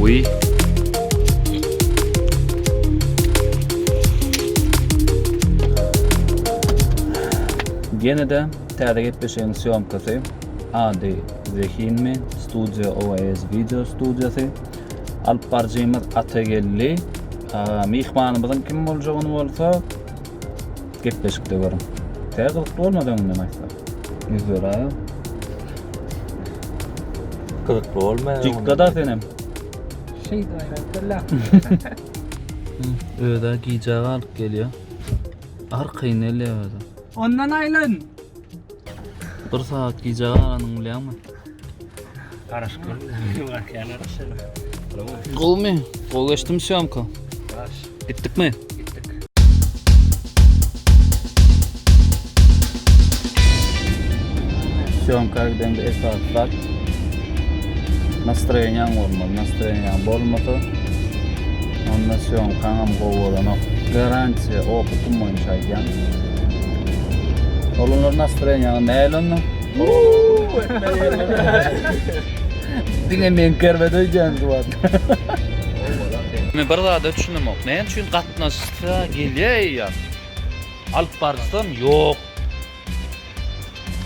Uy. Gene de täze gepleşiğin syomkasy. Ady Zehinmi studio OS video studiyasy. Alıp barjymyz Atagelli. Mihmanymyzyň kim boljagyny bolsa gepleşikde görüm. Täze kızıklı bolmady öňünden aýtsa. Yüzberaýa. Kızıklı olmayan. Cikkada senem. Şey daýratdylar. Öde giyeceği alıp geliyor. Arkayı neyle öde? Ondan aylın. Bir saat giyeceği alanın bilen mi? Karışık var yani arasını. Kol mu? Kol geçtim syomka. Gittik mi? Gittik. Syomka giden bir esas var. Настроениň bolmaly, настроениň bolmasa onda syomkaňam gowalan ok. Garantiya okutum boýunça aýdýan. Olanlar настроениň näýlendi? Diňe men kerbe doýjan zowat. Men bir zada düşündim ok. Näme üçin gatnaşyjy gelýär? Alyp barsam ýok.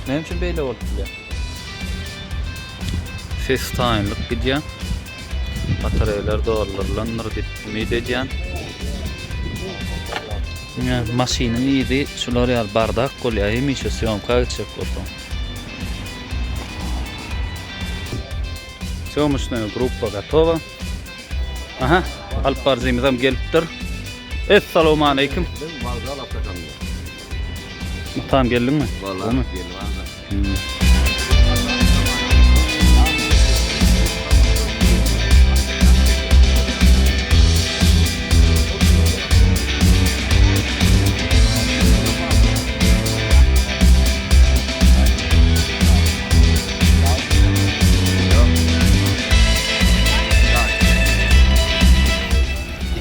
Näme üçin beýle bolupdy? FaceTime'lık gidýän. Batareyalar dolarlanır gitmi edýän. Maşynyň ýeri şular ýar bardak golýar, hemişe syomka çek bolsa. Съемочная группа готова. Aha, alyp barjymyzam gelipdir. Assalamu alaykum. Tamam geldiňmi? Vallahi geldim.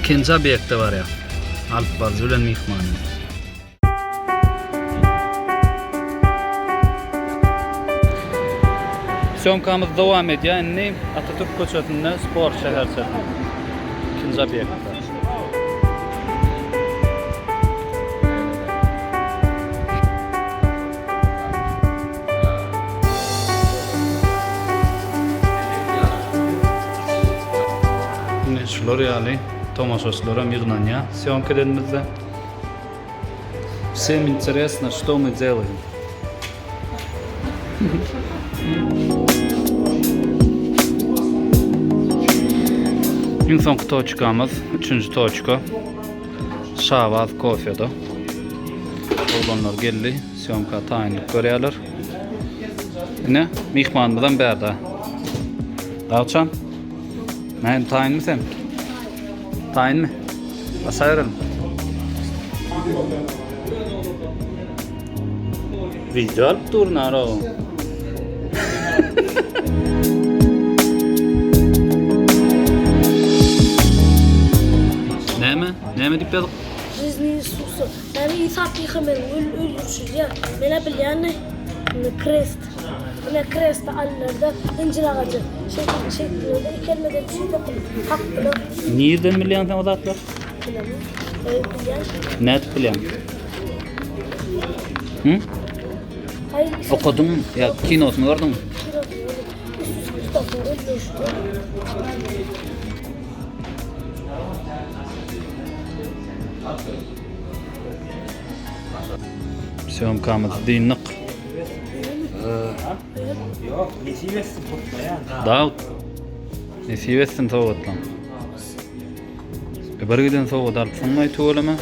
İkinci obyekte var ya. Alyp barjy bilen mihmany. Syomkamyz dowam edýär. Indi Atatürk köçetinde spor şäherçe. İkinci obyekte. Şular ýaly томашачыларам ýygnanýa. Syomkalarymyzda. Всем интересно, что мы делаем. En son toçkamız, 3-nji toçka. Şawaz kofeda. Oğlanlar geldi, syomka taýinlik görýärler. Ne? Mihmanymyzdan bärde. Dawçan. Men taýinmi sen? Taýinmi? Asaýarym. Video alyp durnar o. Näme diýip ýazyk? Жизненный сусы. Они и сапи хамер öldürüşür ya. Mene bilýän krest. Mene krest allarda incir ağacı. Şeklinde kelmede düşüp haklı. Nerden bilýän sen o zatlar? Net bilýän. Hı? Okudun ya kinosunu gördün mü? Syomkamyz dinlik. Yok, nesivessin tutmayan. Dawud. Nesivessin sowatlan. Bir giden sowat alypsyň aýtyp bolama?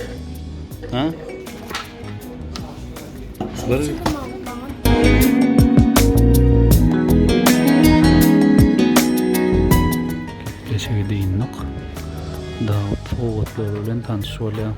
Ha? Bir Teşekkür dinlik. Dawud sowatlar bilen tanışyp bolýar.